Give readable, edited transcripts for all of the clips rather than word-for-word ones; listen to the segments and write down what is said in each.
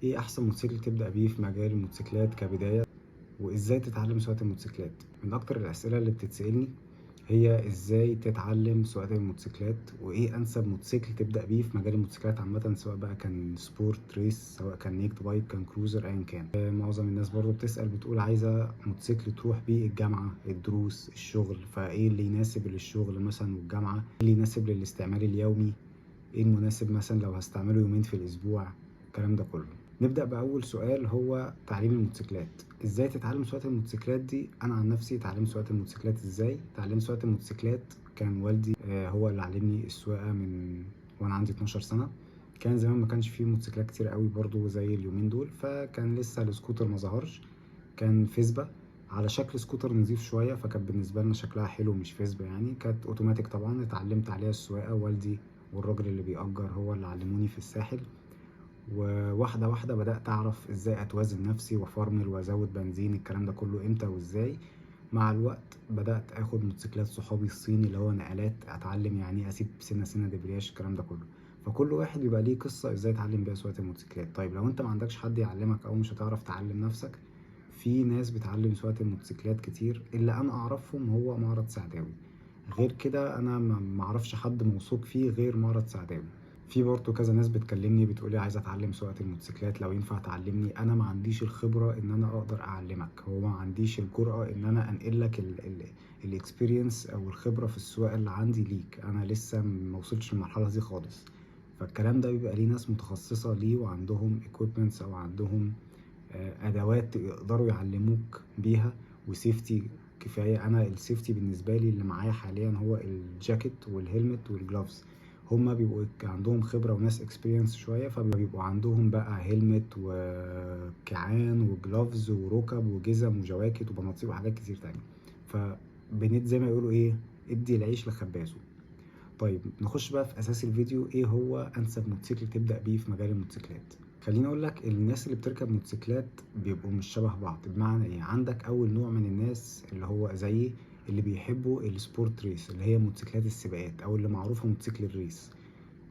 ايه احسن موتوسيكل تبدأ بيه في مجال الموتوسيكلات كبداية؟ وازاي تتعلم سواقة الموتوسيكلات؟ من اكتر الاسئلة اللي بتتسألني هي ازاي تتعلم سواقة الموتوسيكلات، وايه انسب موتوسيكل تبدأ بيه في مجال الموتوسيكلات عامة، سواء بقى كان سبورت ريس، سواء كان نيكت بايك، كان كروزر، ايا كان. معظم الناس برضو بتسأل بتقول عايزة موتوسيكل تروح بيه الجامعة، الدروس، الشغل. فايه اللي يناسب للشغل مثلا والجامعة؟ ايه اللي يناسب للاستعمال اليومي؟ ايه المناسب مثلا لو هستعمله يومين في الاسبوع؟ الكلام ده كله. نبدأ بأول سؤال، هو تعليم الموتوسيكلات. ازاي تتعلم سواقة الموتوسيكلات دي؟ انا عن نفسي اتعلمت سواقة الموتوسيكلات ازاي. اتعلمت سواقة الموتوسيكلات كان والدي هو اللي علمني السواقة من وانا عندي 12 سنة. كان زمان ما كانش فيه موتوسيكلات كتير قوي برضو زي اليومين دول، فكان لسه السكوتر ما ظهرش. كان فيسبا على شكل سكوتر نظيف شوية، فكانت بالنسبة لنا شكلها حلو، مش فيسبا يعني. كانت اوتوماتيك طبعا. اتعلمت عليها السواقة، والدي والراجل اللي بيأجر هو اللي علموني في الساحل. وواحدة واحدة بدأت أعرف إزاي أتوازن نفسي وأفرمل وأزود بنزين، الكلام ده كله إمتى وإزاي. مع الوقت بدأت آخد موتوسيكلات صحابي الصيني اللي هو نقلات، أتعلم يعني أسيب سنة سنة دبرياج، الكلام ده كله. فكل واحد بيبقى ليه قصة إزاي يتعلم بيها سواقة الموتوسيكلات. طيب لو أنت ما عندكش حد يعلمك أو مش هتعرف تعلم نفسك، في ناس بتعلم سواقة الموتوسيكلات كتير. اللي أنا أعرفهم هو معرض سعداوي. غير كده أنا ما أعرفش حد موثوق فيه غير معرض سعداوي. في برضه كذا ناس بتكلمني بتقولي عايزه اتعلم سواقه الموتوسيكلات، لو ينفع تعلمني. انا ما عنديش الخبره ان انا اقدر اعلمك، هو ما عنديش الجرأه ان انا انقل لك الاكسبيرينس او الخبره في السواقه اللي عندي ليك. انا لسه ما وصلتش للمرحله دي خالص. فالكلام ده بيبقى ليه ناس متخصصه ليه، وعندهم equipments او عندهم ادوات يقدروا يعلموك بيها، وسيفتي كفايه. انا السيفتي بالنسبه لي اللي معايا حاليا هو الجاكيت والهيلمت والجلوفز. هما بيبقوا عندهم خبره وناس اكسبيرينس شويه، فبيبقوا عندهم بقى هيلمت وكعان وجلوفز وركب وجزم وجواكت وبناطيل وحاجات كتير تانية. فبنت زي ما يقولوا ايه، ادي العيش لخبازه. طيب نخش بقى في اساس الفيديو، ايه هو انسب موتوسيكل تبدا بيه في مجال الموتوسيكلات؟ خليني اقول لك، الناس اللي بتركب موتوسيكلات بيبقوا مش شبه بعض. بمعنى ايه؟ عندك اول نوع من الناس اللي هو زي اللي بيحبوا السبورت ريس، اللي هي موتوسيكلات السباقات، او اللي معروفه موتوسيكل الريس.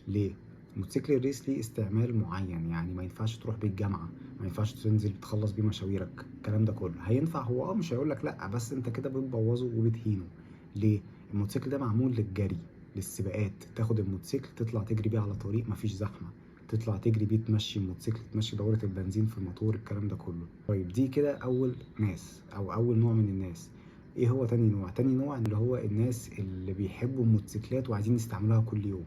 ليه؟ موتوسيكل الريس ليه استعمال معين، يعني ما ينفعش تروح بيه الجامعه، ما ينفعش تنزل تخلص بيه مشاويرك، الكلام ده كله. هينفع هو مش هيقول لك لا، بس انت كده بتبوظه وبتهينه. ليه؟ الموتوسيكل ده معمول للجري، للسباقات. تاخد الموتوسيكل تطلع تجري بيه على طريق مفيش زحمه، تطلع تجري بيه، تمشي الموتوسيكل، تمشي دورة البنزين في الموتور، الكلام ده كله. طيب دي كده أول ناس أو أول نوع من الناس. إيه هو تاني نوع؟ تاني نوع اللي هو الناس اللي بيحبوا الموتوسيكلات وعايزين يستعملوها كل يوم.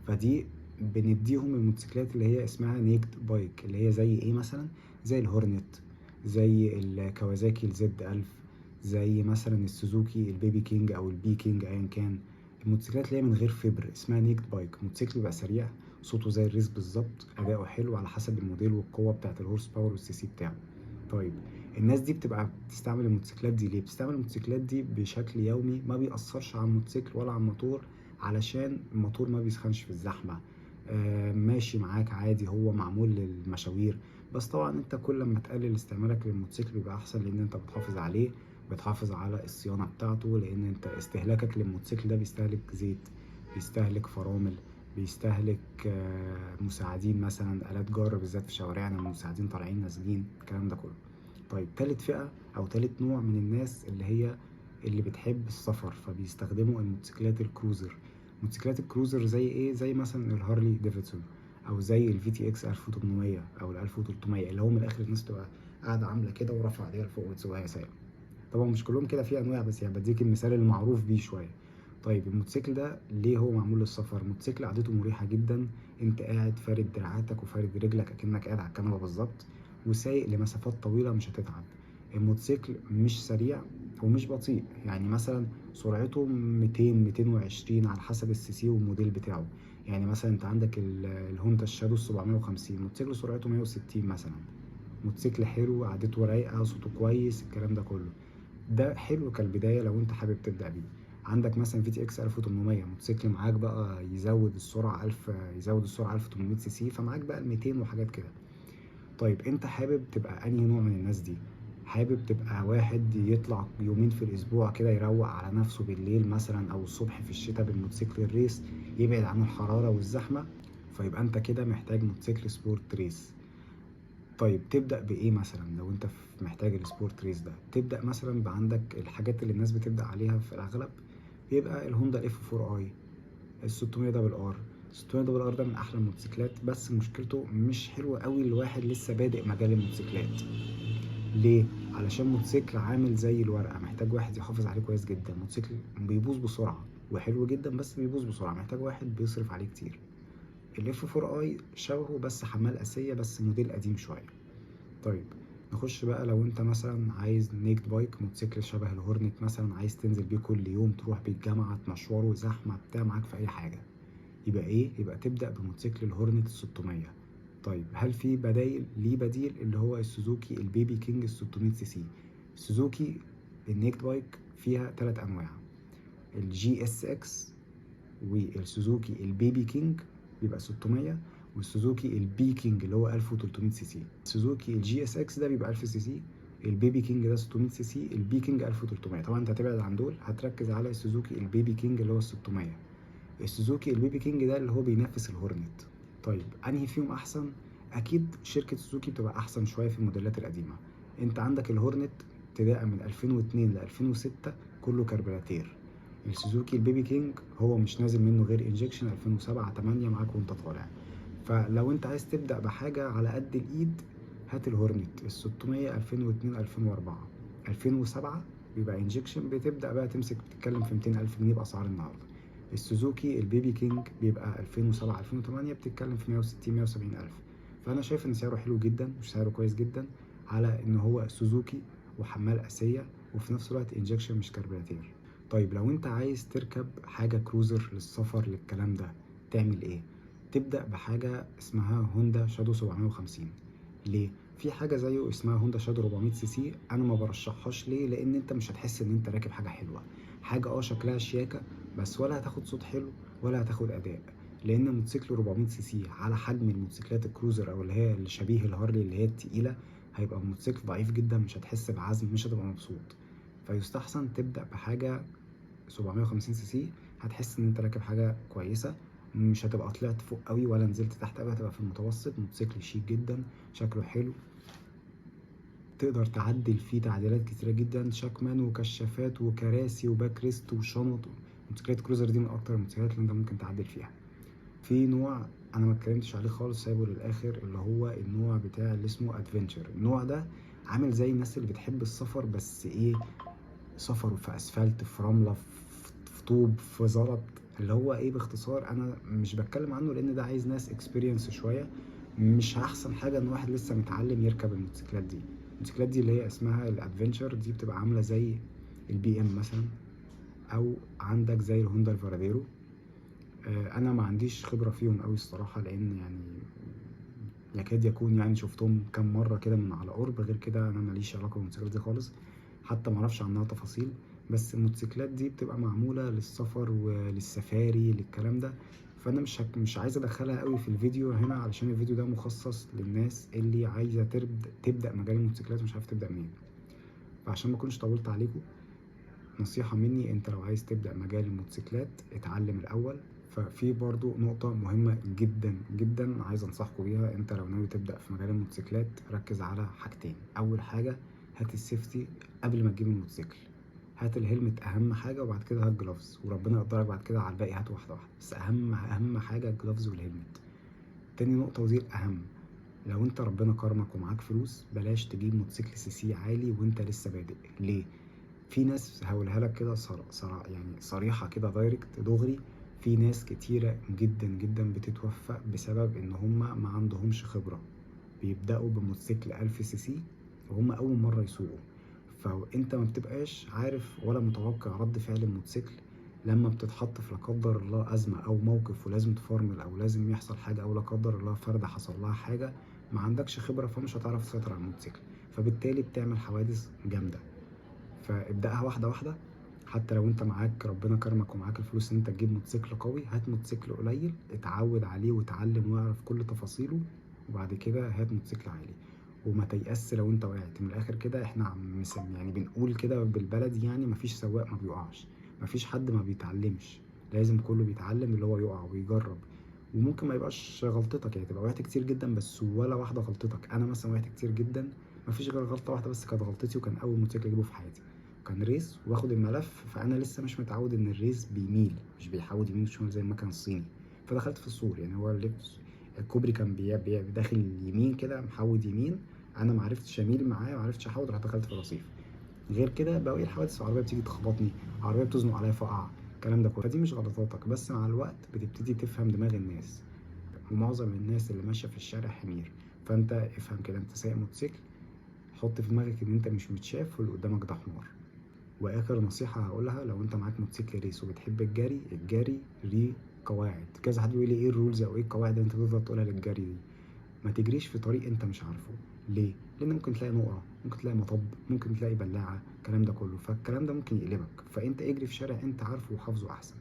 فدي بنديهم الموتوسيكلات اللي هي اسمها نيكت بايك، اللي هي زي إيه مثلا؟ زي الهورنت، زي الكawasaki الزد 1000، زي مثلا السوزوكي البيبي كينج أو البي كينج أيا كان. الموتوسيكلات اللي هي من غير فبر اسمها نيكت بايك. موتوسيكل بيبقى سريع، صوته زي الريس بالظبط، اداؤه حلو على حسب الموديل والقوه بتاعه الهورس باور والسي سي بتاعه. طيب الناس دي بتبقى بتستعمل الموتوسيكلات دي ليه؟ بتستعمل الموتوسيكلات دي بشكل يومي، ما بيأثرش على الموتوسيكل ولا على الموتور، علشان الموتور ما بيسخنش في الزحمه. ماشي معاك عادي، هو معمول للمشاوير. بس طبعا انت كل ما تقلل استعمالك للموتوسيكل بيبقى احسن، لان انت بتحافظ عليه، بتحافظ على الصيانه بتاعته. لان انت استهلاكك للموتوسيكل ده بيستهلك زيت، بيستهلك فرامل، بيستهلك مساعدين، مثلا آلات جر بالذات في شوارعنا، المساعدين طالعين نازلين، الكلام ده كله. طيب تالت فئة أو تالت نوع من الناس اللي هي اللي بتحب السفر، فبيستخدموا الموتوسيكلات الكروزر. موتوسيكلات الكروزر زي ايه؟ زي مثلا الهارلي ديفيدسون، او زي الفي تي اكس 1800 او ال 1300، اللي هو من الاخر الناس تبقى قاعده عامله كده ورافعه ايديها لفوق وتسوقها سايقه. طبعا مش كلهم كده، في انواع، بس يعني بديك المثال المعروف بيه شويه. طيب الموتوسيكل ده ليه هو معمول للسفر؟ موتوسيكل قعدته مريحه جدا، انت قاعد فارد دراعاتك وفارد رجلك اكنك قاعد على الكنبه بالظبط، وسايق لمسافات طويله مش هتتعب. الموتوسيكل مش سريع ومش بطيء، يعني مثلا سرعته 200 220 على حسب السي سي والموديل بتاعه. يعني مثلا انت عندك الهوندا الشادو 750، موتوسيكل سرعته 160 مثلا. موتوسيكل حلو، قعدته رايقه، صوته كويس، الكلام ده كله. ده حلو كالبداية لو انت حابب تبدأ بيه. عندك مثلا في تي اكس 1800، موتوسيكل معاك بقى يزود السرعة 1000، يزود السرعة 1800 سي سي، فمعاك بقى ال 200 وحاجات كده. طيب انت حابب تبقى انهي نوع من الناس دي؟ حابب تبقى واحد يطلع يومين في الاسبوع كده يروق على نفسه بالليل مثلا او الصبح في الشتاء بالموتوسيكل الريس، يبعد عن الحرارة والزحمة، فيبقى انت كده محتاج موتوسيكل سبورت ريس. طيب تبدأ بإيه مثلا لو انت محتاج السبورت ريس ده؟ تبدأ مثلا بعندك الحاجات اللي الناس بتبدأ عليها في الأغلب، بيبقى الهوندا اف 4 اي، ال 600 دبل ار. 600 دبل ار ده من احلى الموتوسيكلات، بس مشكلته مش حلوه قوي لواحد لسه بادئ مجال الموتوسيكلات. ليه؟ علشان موتوسيكل عامل زي الورقه، محتاج واحد يحافظ عليه كويس جدا. موتوسيكل بيبوظ بسرعه وحلو جدا، بس بيبوظ بسرعه، محتاج واحد بيصرف عليه كتير. الاف 4 اي شبهه بس حمال اسيه، بس موديل قديم شويه. طيب نخش بقى، لو انت مثلا عايز نيكد بايك، موتوسيكل شبه الهورنت مثلا، عايز تنزل بيه كل يوم، تروح بيه الجامعه، مشواره زحمه بتاع، معاك في اي حاجه، يبقى ايه؟ يبقى تبدأ بموتوسيكل الهورنت 600. طيب هل في بدايل؟ ليه بديل، اللي هو السوزوكي البيبي كينج 600 سي سي. السوزوكي النيكد بايك فيها 3 انواع، الجي اس اكس والسوزوكي البيبي كينج بيبقى 600، والسوزوكي البي كينج اللي هو 1300 سي سي. السوزوكي الجي اس اكس ده بيبقى 1000 سي سي، البيبي كينج ده 600 سي سي، البي كينج 1300. طبعا انت هتبعد عن دول، هتركز على السوزوكي البيبي كينج اللي هو 600. السوزوكي البيبي كينج ده اللي هو بينافس الهورنت. طيب انهي فيهم احسن؟ اكيد شركه سوزوكي بتبقى احسن شويه في الموديلات القديمه. انت عندك الهورنت ابتداء من 2002 ل 2006 كله كربراتير. السوزوكي البيبي كينج هو مش نازل منه غير انجكشن 2007 8 معاك وانت طالع. فلو انت عايز تبدا بحاجه على قد الايد، هات الهورنت ال 600 2002 2004. 2007 بيبقى انجكشن، بتبدا بقى تمسك، بتتكلم في 200,000 جنيه باسعار النهارده. السوزوكي البيبي كينج بيبقى 2007 2008 بتتكلم في 160 170 الف. فانا شايف ان سعره حلو جدا، مش سعره كويس جدا على ان هو سوزوكي وحمال اسيه، وفي نفس الوقت انجكشن مش كربوراتير. طيب لو انت عايز تركب حاجه كروزر للسفر للكلام ده، تعمل ايه؟ تبدا بحاجه اسمها هوندا شادو 750. ليه؟ في حاجه زيه اسمها هوندا شادو 400 سي سي، انا ما برشحهاش. ليه؟ لان انت مش هتحس ان انت راكب حاجه حلوه، حاجه شكلها شياكه بس، ولا هتاخد صوت حلو ولا هتاخد اداء. لان موتوسيكل 400 سي سي على حجم الموتوسيكلات الكروزر او اللي هي اللي شبيه الهارلي اللي هي التقيله، هيبقى موتوسيكل ضعيف جدا، مش هتحس بعزم، مش هتبقى مبسوط. فيستحسن تبدا بحاجه 750 سي سي، هتحس ان انت راكب حاجه كويسه، مش هتبقى طلعت فوق قوي ولا نزلت تحت قوي، هتبقى في المتوسط. موتوسيكل شيك جدا، شكله حلو، تقدر تعدل فيه تعديلات كتيرة جدا، شكمان وكشافات وكراسي وباك ريست وشنط. موتوسيكلات كروزر دي من اكتر الموتوسيكلات اللي انت ممكن تعدل فيها. في نوع انا ما اتكلمتش عليه خالص، سايبه للاخر، اللي هو النوع بتاع اللي اسمه ادفنتشر. النوع ده عامل زي الناس اللي بتحب السفر، بس ايه، سفر في اسفلت، في رمله، في طوب، في زلط. اللي هو ايه، باختصار انا مش بتكلم عنه لان ده عايز ناس اكسبيرينس شويه. مش احسن حاجه ان واحد لسه متعلم يركب الموتوسيكلات دي. الموتوسيكلات دي اللي هي اسمها الادفنتشر دي بتبقى عامله زي البي ام مثلا، او عندك زي الهوندا الفاراديرو. انا ما عنديش خبره فيهم قوي الصراحه، لان يعني يكاد يكون يعني شفتهم كام مره كده من على قرب، غير كده انا ماليش علاقه بالموتوسيكلات دي خالص، حتى ما اعرفش عنها تفاصيل. بس الموتوسيكلات دي بتبقى معموله للسفر وللسفاري للكلام ده. فانا مش عايز ادخلها قوي في الفيديو هنا، علشان الفيديو ده مخصص للناس اللي عايزه تبدا مجال الموتوسيكلات ومش عارف تبدا منين. فعشان ما اكونش طولت عليكم، نصيحة مني، انت لو عايز تبدأ مجال الموتوسيكلات اتعلم الأول. ففي برضو نقطة مهمة جدا جدا عايز انصحكم بيها، انت لو ناوي تبدأ في مجال الموتوسيكلات ركز على حاجتين. أول حاجة هات السيفتي قبل ما تجيب الموتوسيكل، هات الهلمت أهم حاجة، وبعد كده هات جلوفز، وربنا يقدرك بعد كده على الباقي، هات واحدة واحدة، بس أهم حاجة الجلوفز والهلمت. تاني نقطة ودي الأهم، لو انت ربنا كرمك ومعاك فلوس، بلاش تجيب موتوسيكل سي سي عالي وانت لسه بادئ. ليه؟ في ناس هقولها لك كده يعني صريحة كده، دايركت دغري، في ناس كتيرة جدا جدا بتتوفى بسبب ان هما ما عندهمش خبرة، بيبدأوا بموتوسيكل 1000 سي سي وهم اول مرة يسوقوا. فانت ما بتبقاش عارف ولا متوقع رد فعل الموتوسيكل لما بتتحط في لا قدر الله ازمة او موقف ولازم تفرمل او لازم يحصل حاجة، او لا قدر الله فردة حصل لها حاجة، ما عندكش خبرة، فمش هتعرف تسيطر على الموتوسيكل، فبالتالي بتعمل حوادث جامدة. فابدأها واحدة واحدة. حتى لو انت معاك ربنا كرمك ومعاك الفلوس ان انت تجيب موتوسيكل قوي، هات موتوسيكل قليل اتعود عليه وتعلم واعرف كل تفاصيله، وبعد كده هات موتوسيكل عالي. وما تيأس لو انت وقعت. من الاخر كده احنا يعني بنقول كده بالبلدي، يعني مفيش سواق ما بيقعش، مفيش حد ما بيتعلمش، لازم كله بيتعلم، اللي هو يقع ويجرب وممكن ما يبقاش غلطتك، يعني تبقى وقعت كتير جدا بس ولا واحده غلطتك. انا مثلا وقعت كتير جدا، مفيش غير غلطه واحده بس كانت غلطتي، وكان اول موتوسيكل اجيبه في حياتي، كان ريس واخد الملف، فانا لسه مش متعود ان الريس بيميل مش بيحاول يمين وشمال زي المكن الصيني. فدخلت في السور، يعني هو الكوبري كان داخل يمين كده محود يمين، انا معرفتش اميل معاه، معرفتش احود، رحت دخلت في الرصيف. غير كده بواقي الحوادث، عربيه بتيجي تخبطني، عربيه بتزنق عليا فقع، الكلام ده كله. فدي مش غلطاتك، بس مع الوقت بتبتدي تفهم دماغ الناس، ومعظم الناس اللي ماشيه في الشارع حمير. فانت افهم كده، انت سايق موتوسيكل، حط في دماغك ان انت مش متشاف واللي قدامك ده حمار. واخر نصيحه هقولها، لو انت معاك موتوسيكل ريس وبتحب الجري، الجري ليه قواعد. كذا حد يقول لي ايه الرولز او ايه القواعد اللي انت تفضل تقولها للجري دي. ما تجريش في طريق انت مش عارفه. ليه؟ لان ممكن تلاقي نقره، ممكن تلاقي مطب، ممكن تلاقي بلاعه، الكلام ده كله، فالكلام ده ممكن يقلبك. فانت اجري في شارع انت عارفه وحافظه احسن.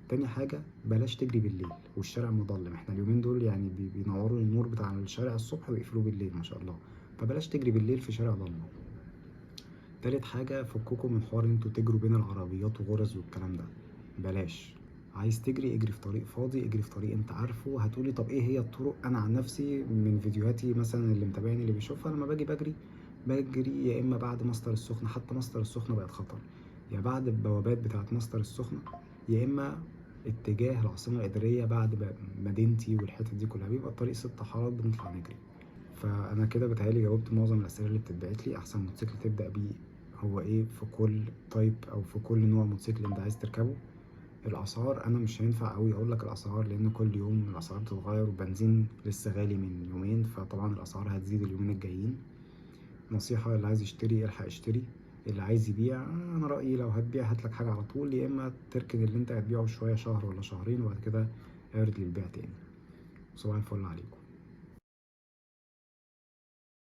تاني حاجة، بلاش تجري بالليل والشارع مظلم، احنا اليومين دول يعني بينوروا النور بتاع الشارع الصبح ويقفلوه بالليل ما شاء الله، فبلاش تجري بالليل في شارع ضلمة. تالت حاجة، فككوا من حوار انتوا تجروا بين العربيات وغرز والكلام ده، بلاش. عايز تجري اجري في طريق فاضي، اجري في طريق انت عارفه. هتقولي طب ايه هي الطرق؟ انا عن نفسي من فيديوهاتي مثلا اللي متابعني اللي بيشوفها، لما باجي بجري يا اما بعد مصدر السخنة، حتى مصدر السخنة بقت خطر، يا بعد البوابات بتاعت مصدر السخنة، يا اما اتجاه العاصمة الإدارية بعد مدينتي والحتت دي كلها، بيبقى الطريق 6 حارات بنطلع نجري. فأنا كده بتهيألي جاوبت معظم الأسئلة اللي بتتبعت لي. أحسن موتوسيكل تبدأ بيه هو إيه في كل تايب أو في كل نوع موتوسيكل أنت عايز تركبه. الأسعار أنا مش هينفع أوي أقولك الأسعار، لأن كل يوم الأسعار بتتغير، والبنزين لسه غالي من يومين، فطبعا الأسعار هتزيد اليومين الجايين. نصيحة، اللي عايز يشتري الحق اشتري، اللي عايز يبيع انا رأيي لو هتبيع هاتلك حاجة على طول، يا اما تركن اللي انت هتبيعه شوية شهر ولا شهرين وبعد كده اعرض للبيع تاني. صباح الفل عليكم.